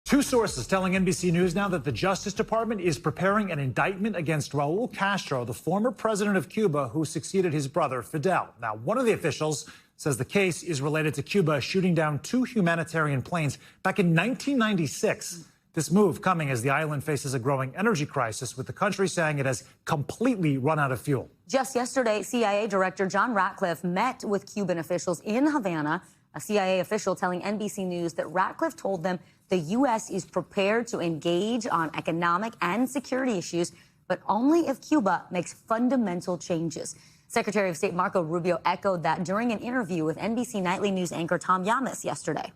Two sources telling NBC News Now that the Justice Department is preparing an indictment against Raúl Castro, the former president of Cuba who succeeded his brother Fidel. Now, one of the officials says the case is related to Cuba shooting down two humanitarian planes back in 1996. This move coming as the island faces a growing energy crisis, with the country saying it has completely run out of fuel. Just yesterday, CIA Director John Ratcliffe met with Cuban officials in Havana. A CIA official telling NBC News that Ratcliffe told them the U.S. is prepared to engage on economic and security issues, but only if Cuba makes fundamental changes. Secretary of State Marco Rubio echoed that during an interview with NBC Nightly news anchor Tom Yamas yesterday.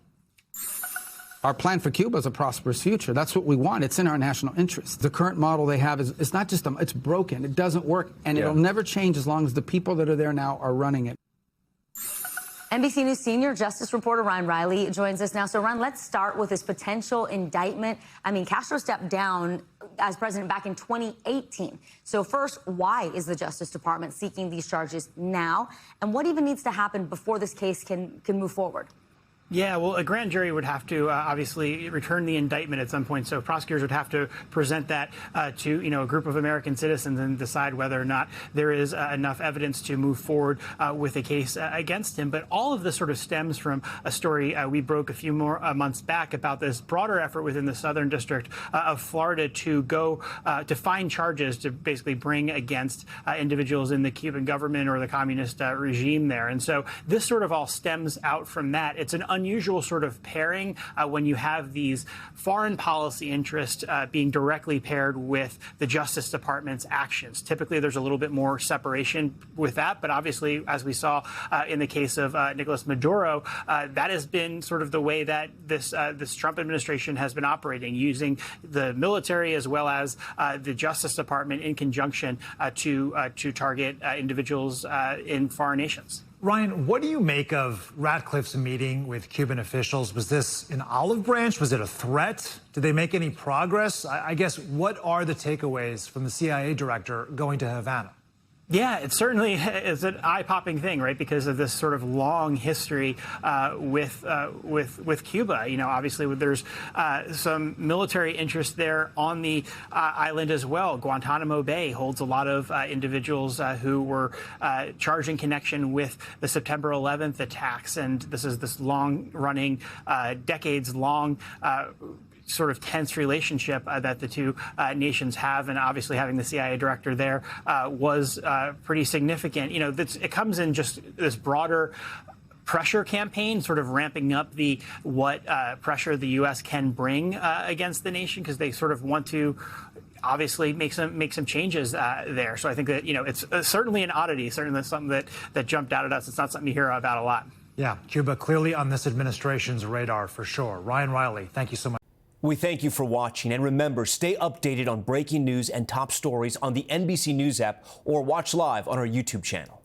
Our plan for Cuba is a prosperous future. That's what we want. It's in our national interest. The current model they have is not just it's broken. It doesn't work, and it'll never change as long as the people that are there now are running it. NBC News senior justice reporter Ryan Reilly joins us now. So, Ryan, let's start with this potential indictment. I mean, Castro stepped down as president back in 2018. So first, why is the Justice Department seeking these charges now? And what even needs to happen before this case can move forward? Yeah, well, a grand jury would have to obviously return the indictment at some point. So prosecutors would have to present that to, a group of American citizens and decide whether or not there is enough evidence to move forward with a case against him. But all of this sort of stems from a story we broke a few more months back about this broader effort within the Southern District of Florida to go to find charges to basically bring against individuals in the Cuban government or the communist regime there. And so this sort of all stems out from that. It's an unusual sort of pairing when you have these foreign policy interests being directly paired with the Justice Department's actions. Typically, there's a little bit more separation with that. But obviously, as we saw in the case of Nicolas Maduro, that has been sort of the way that this Trump administration has been operating, using the military as well as the Justice Department in conjunction to target individuals in foreign nations. Ryan, what do you make of Ratcliffe's meeting with Cuban officials? Was this an olive branch? Was it a threat? Did they make any progress? I guess, what are the takeaways from the CIA director going to Havana? Yeah, it certainly is an eye-popping thing, right? Because of this sort of long history with Cuba. Obviously there's some military interest there on the island as well. Guantanamo Bay holds a lot of individuals who were charged in connection with the September 11th attacks, and this is this long-running, decades-long sort of tense relationship that the two nations have, and obviously having the CIA director there was pretty significant. It comes in just this broader pressure campaign, sort of ramping up what pressure the U.S. can bring against the nation, because they sort of want to obviously make some changes there. So I think that it's certainly an oddity, certainly something that jumped out at us. It's not something you hear about a lot. Yeah, Cuba clearly on this administration's radar for sure. Ryan Reilly, thank you so much. We thank you for watching, and remember, stay updated on breaking news and top stories on the NBC News app or watch live on our YouTube channel.